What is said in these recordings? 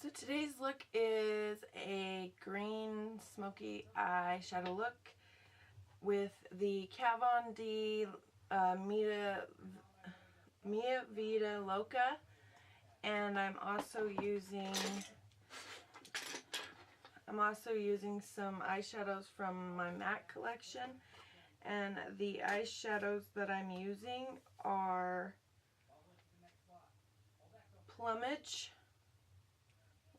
So today's look is a green smoky eyeshadow look with the Kat Von D Mia Vida Loca, and I'm also using some eyeshadows from my Mac collection, and the eyeshadows that I'm using are plumage,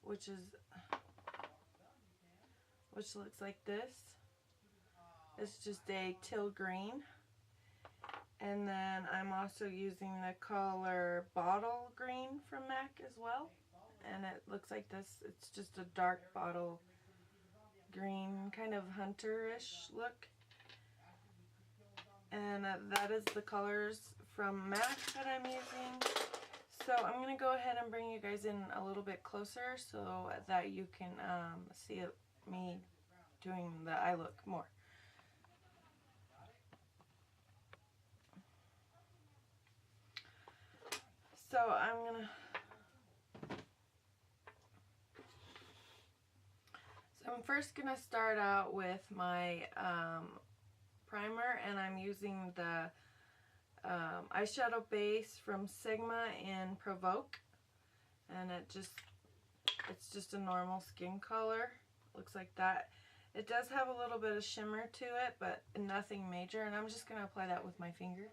which looks like this. It's just a teal green. And then I'm also using the color bottle green from MAC as well, and it looks like this. It's just a dark bottle green, kind of hunter-ish look. And that is the colors from MAC that I'm using. So I'm going to go ahead and bring you guys in a little bit closer so that you can see me doing the eye look more. So I'm first going to start out with my primer, and I'm using the eyeshadow base from Sigma in Provoke, and it's just a normal skin color. Looks like that. It does have a little bit of shimmer to it, but nothing major, and I'm just going to apply that with my finger.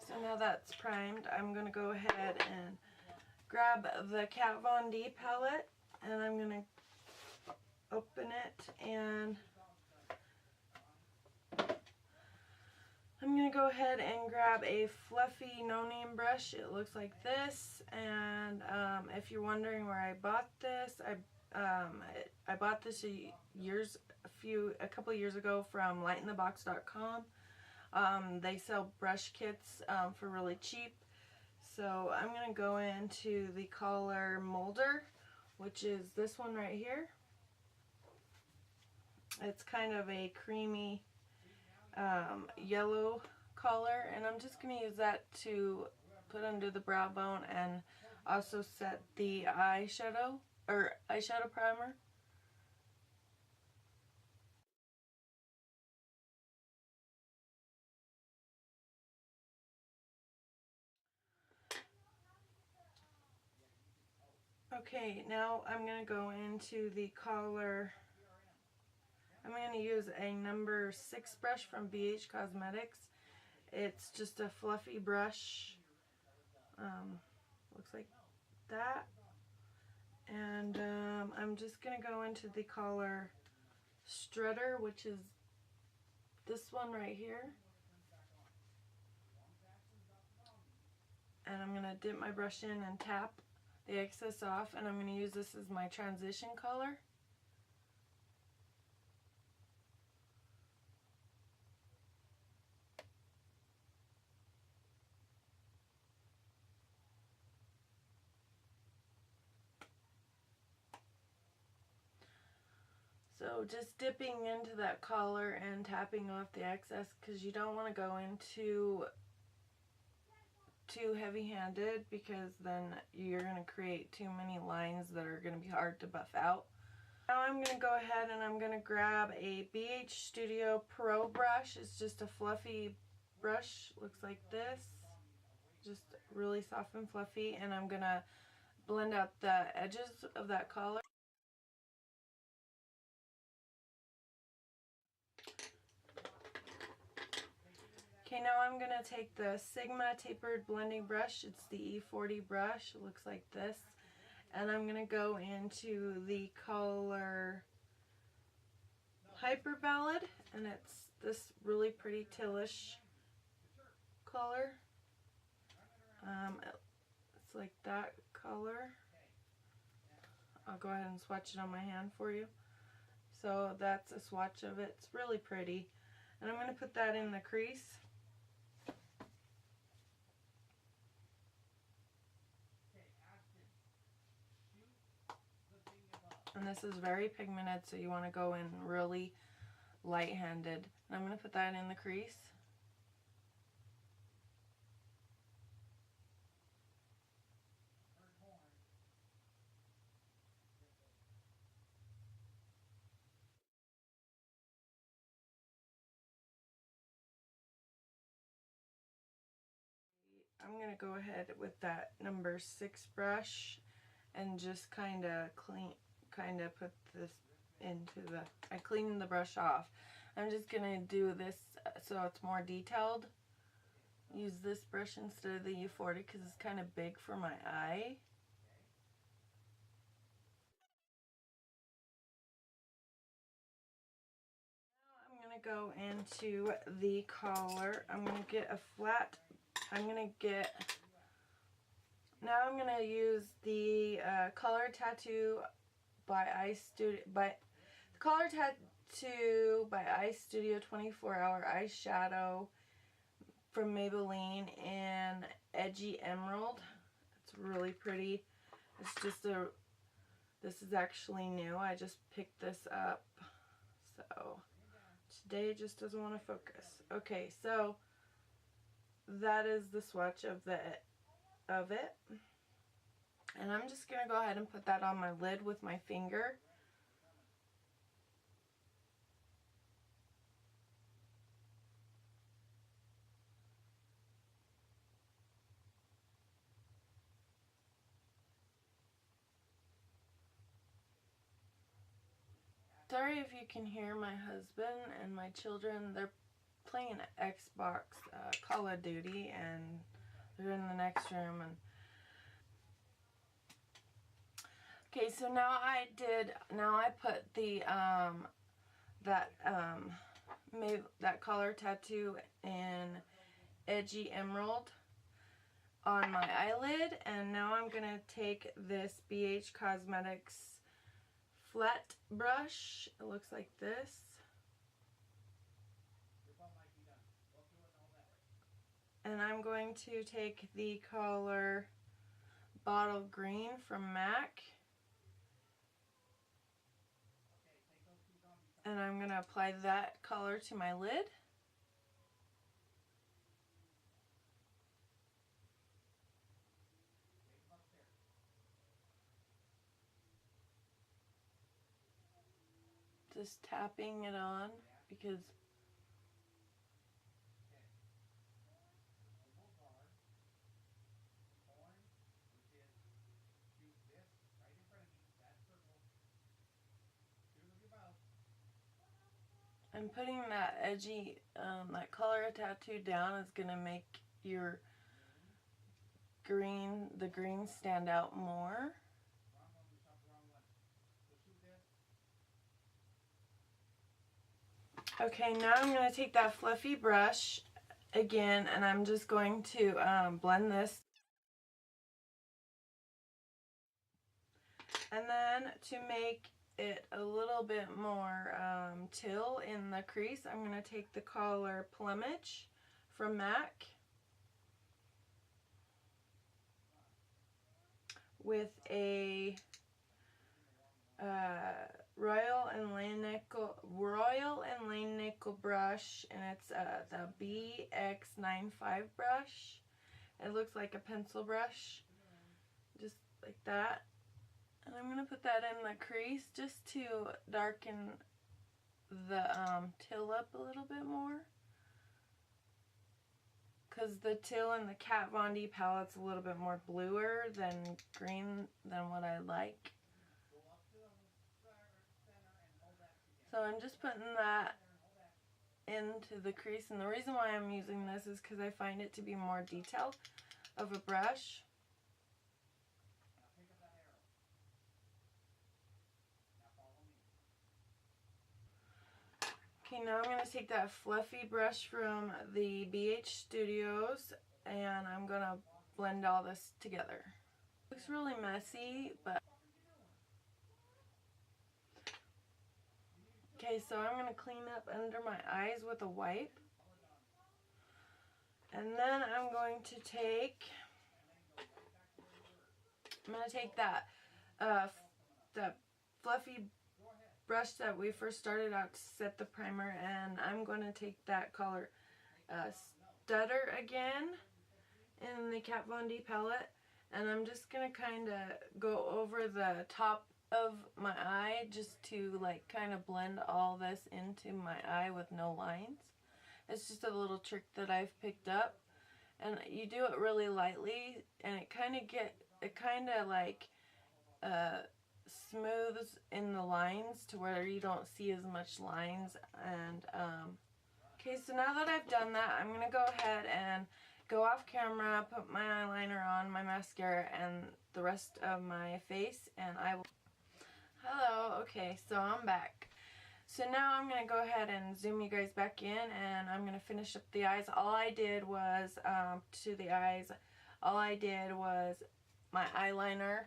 So now that's primed, I'm going to go ahead and grab the Kat Von D palette, and I'm going to open it, and I'm going to go ahead and grab a fluffy no-name brush. It looks like this, and if you're wondering where I bought this, I bought this a couple of years ago from lightinthebox.com. They sell brush kits for really cheap. So I'm going to go into the color Moulder, which is this one right here. It's kind of a creamy yellow color, and I'm just going to use that to put under the brow bone and also set the eyeshadow primer. Okay, now I'm going to go into the color. I'm going to use a number 6 brush from Beige Cosmetics. It's just a fluffy brush. Looks like that. And I'm just going to go into the color Strutter, which is this one right here. And I'm going to dip my brush in and tap the excess off, and I'm going to use this as my transition color. So just dipping into that color and tapping off the excess, because you don't want to go into too heavy-handed, because then you're going to create too many lines that are going to be hard to buff out. Now I'm going to go ahead and I'm going to grab a BH Studio Pro brush. It's just a fluffy brush, looks like this, just really soft and fluffy, and I'm going to blend out the edges of that color. Okay, now I'm going to take the Sigma tapered blending brush. It's the E40 brush. It looks like this. And I'm going to go into the color Hyperballad, and it's this really pretty tealish color. It's like that color. I'll go ahead and swatch it on my hand for you. So that's a swatch of it. It's really pretty. And I'm going to put that in the crease. And this is very pigmented, so you want to go in really light-handed. And I'm going to put that in the crease. I'm going to go ahead with that number 6 brush and just kind of put this into the, I cleaned the brush off. I'm just going to do this so it's more detailed. Use this brush instead of the U40 because it's kind of big for my eye. Now I'm going to go into the collar. I'm going to get a flat, now I'm going to use the Color Tattoo by Eye Studio 24-hour eyeshadow from Maybelline in Edgy Emerald. It's really pretty. It's just this is actually new. I just picked this up. So today it just doesn't want to focus. Okay, so that is the swatch of it. And I'm just going to go ahead and put that on my lid with my finger. Sorry if you can hear my husband and my children. They're playing Xbox Call of Duty and they're in the next room. And okay, so now I put the that color tattoo in Edgy Emerald on my eyelid, and now I'm gonna take this BH Cosmetics flat brush. It looks like this. And I'm going to take the color Bottle Green from MAC. And I'm going to apply that color to my lid. Just tapping it on because and putting that edgy, that color tattoo down is going to make your the green stand out more. Okay, now I'm going to take that fluffy brush again, and I'm just going to blend this. And then to make it a little bit more teal in the crease, I'm going to take the color Plumage from MAC with a Royal and Lane Nickel brush, and it's the BX95 brush. It looks like a pencil brush, just like that. And I'm going to put that in the crease just to darken the teal up a little bit more. Because the teal in the Kat Von D palette's a little bit more bluer than green than what I like. So I'm just putting that into the crease. And the reason why I'm using this is because I find it to be more detailed of a brush. Okay, now I'm going to take that fluffy brush from the BH Studios and I'm going to blend all this together. It looks really messy, but... Okay, so I'm going to clean up under my eyes with a wipe. And then I'm going to take that fluffy brush that we first started out to set the primer, and I'm going to take that color Strutter again in the Kat Von D palette, and I'm just going to kind of go over the top of my eye just to like kind of blend all this into my eye with no lines. It's just a little trick that I've picked up, and you do it really lightly, and it kind of like smooths in the lines to where you don't see as much lines. And okay, so now that I've done that, I'm gonna go ahead and go off camera, put my eyeliner on, my mascara, and the rest of my face, and I will. Hello. Okay, so I'm back. So now I'm going to go ahead and zoom you guys back in, and I'm going to finish up the eyes. All I did was, to the eyes, all I did was my eyeliner.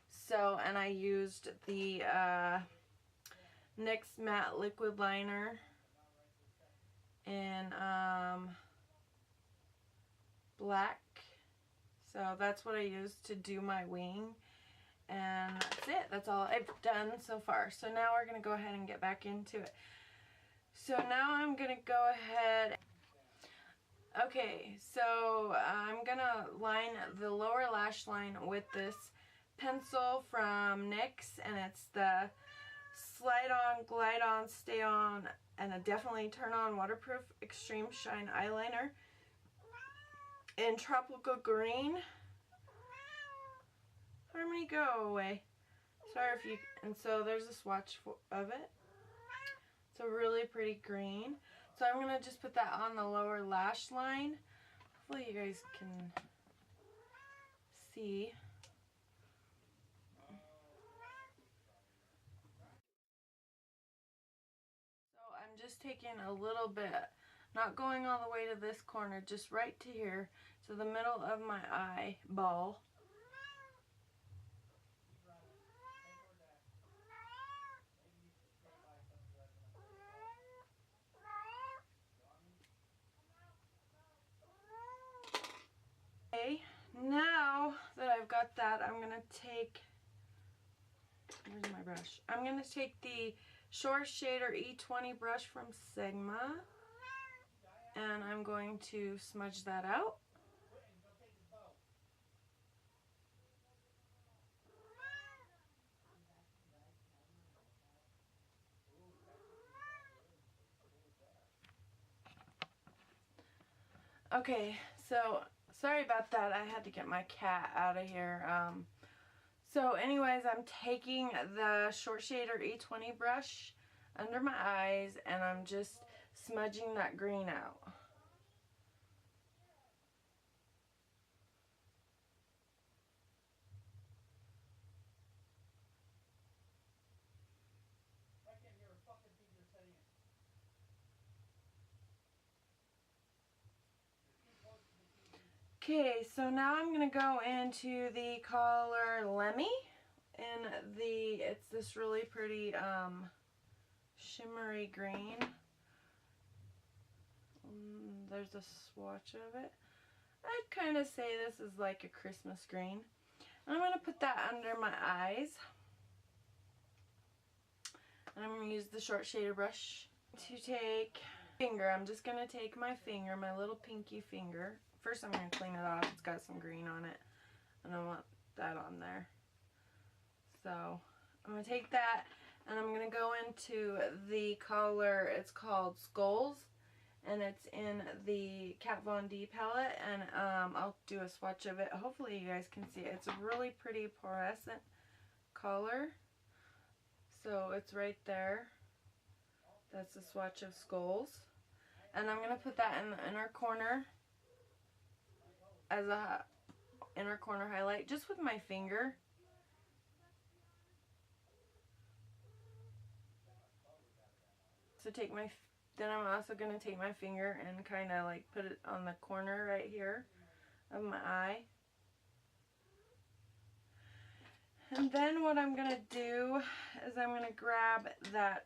So, and I used the NYX Matte Liquid Liner in black. So that's what I used to do my wing. And that's it. That's all I've done so far. So now we're going to go ahead and get back into it. So now I'm going to go ahead. Okay, so I'm going to line the lower lash line with this pencil from NYX. And it's the Slide On, Glide On, Stay On, and a Definitely Turn On Waterproof Extreme Shine Eyeliner in Tropical Green. Harmony, go away. Sorry if you, and so there's a swatch of it. It's a really pretty green. So I'm going to just put that on the lower lash line. Hopefully you guys can see. So I'm just taking a little bit, not going all the way to this corner, just right to here, to the middle of my eyeball. Okay, now that I've got that, I'm going to take, where's my brush? I'm going to take the Short Shader E20 brush from Sigma, and I'm going to smudge that out. Okay, so sorry about that. I had to get my cat out of here. So anyways, I'm taking the Short Shader E20 brush under my eyes, and I'm just smudging that green out. Okay, so now I'm going to go into the color Lemmy, and it's this really pretty shimmery green. There's a swatch of it. I'd kind of say this is like a Christmas green. And I'm going to put that under my eyes. And I'm going to use the Short Shader brush to take finger. I'm just going to take my finger, my little pinky finger. First I'm going to clean it off. It's got some green on it, and I want that on there. So I'm going to take that, and I'm going to go into the color, it's called Skulls, and it's in the Kat Von D palette, and I'll do a swatch of it. Hopefully you guys can see it. It's a really pretty fluorescent color. So it's right there. That's the swatch of Skulls. And I'm going to put that in the inner corner as a inner corner highlight, just with my finger. So then I'm also going to take my finger and kind of like put it on the corner right here of my eye. And then what I'm going to do is I'm going to grab that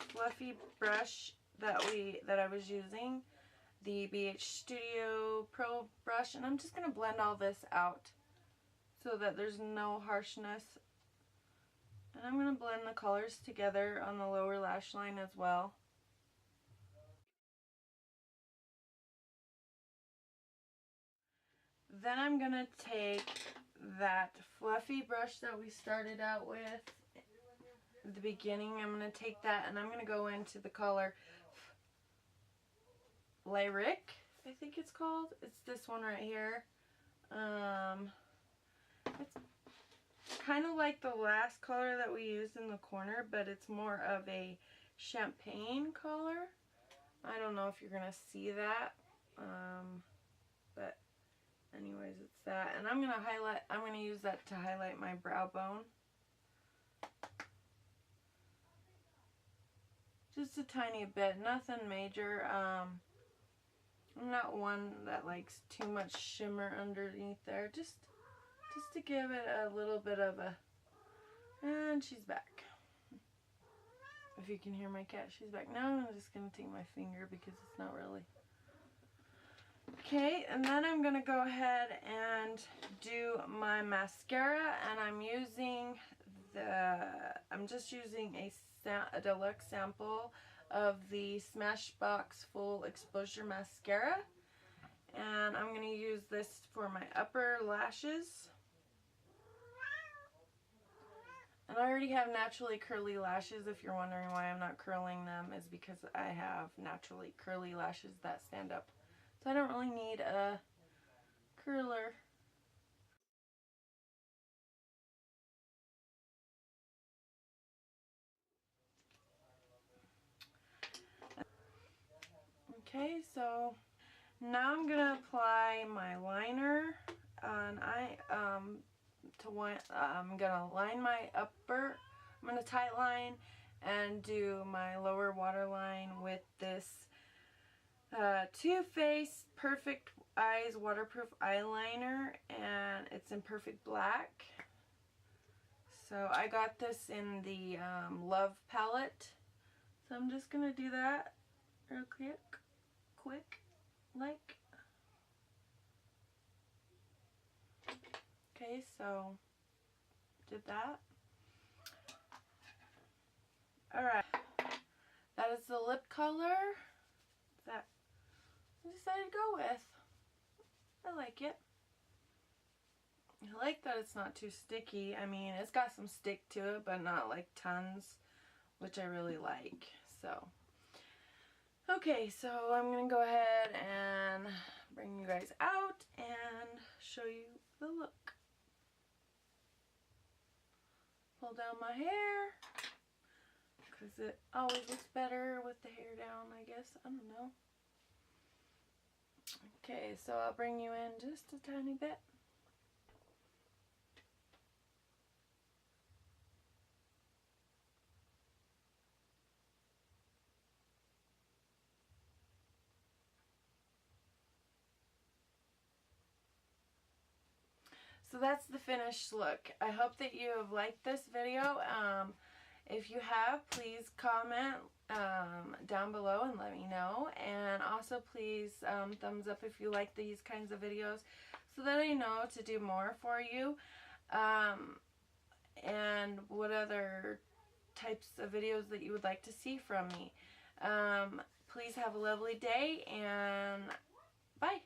fluffy brush that I was using, the BH Studio Pro brush, and I'm just going to blend all this out so that there's no harshness I'm going to blend the colors together on the lower lash line as well. Then I'm going to take that fluffy brush that we started out with at the beginning. I'm going to take that and I'm going to go into the color Lyric, I think it's called. It's this one right here. It's kind of like the last color that we used in the corner, but it's more of a champagne color. I don't know if you're going to see that, but anyways, it's that. And I'm going to use that to highlight my brow bone. Just a tiny bit, nothing major. I'm not one that likes too much shimmer underneath there. Just to give it a little bit of a... And she's back. If you can hear my cat, she's back. Now I'm just going to take my finger because it's not really... Okay, and then I'm going to go ahead and do my mascara, and I'm just using a deluxe sample of the Smashbox Full Exposure Mascara, and I'm going to use this for my upper lashes. And I already have naturally curly lashes. If you're wondering why I'm not curling them, is because I have naturally curly lashes that stand up. So I don't really need a curler. Okay, so now I'm going to apply my liner, and I'm going to line my upper, I'm going to tight line and do my lower waterline with this Too Faced Perfect Eyes Waterproof Eyeliner, and it's in Perfect Black. So I got this in the Love palette. So I'm just going to do that real quick, like. Okay, so did that. Alright, that is the lip color that I decided to go with. I like it. I like that it's not too sticky. I mean, it's got some stick to it, but not like tons, which I really like. So, okay, so I'm going to go ahead and bring you guys out and show you the look. Pull down my hair, because it always looks better with the hair down, I guess. I don't know. Okay, so I'll bring you in just a tiny bit. So that's the finished look. I hope that you have liked this video. If you have, please comment down below and let me know. And also please thumbs up if you like these kinds of videos, so that I know to do more for you. And what other types of videos that you would like to see from me. Please have a lovely day, and bye.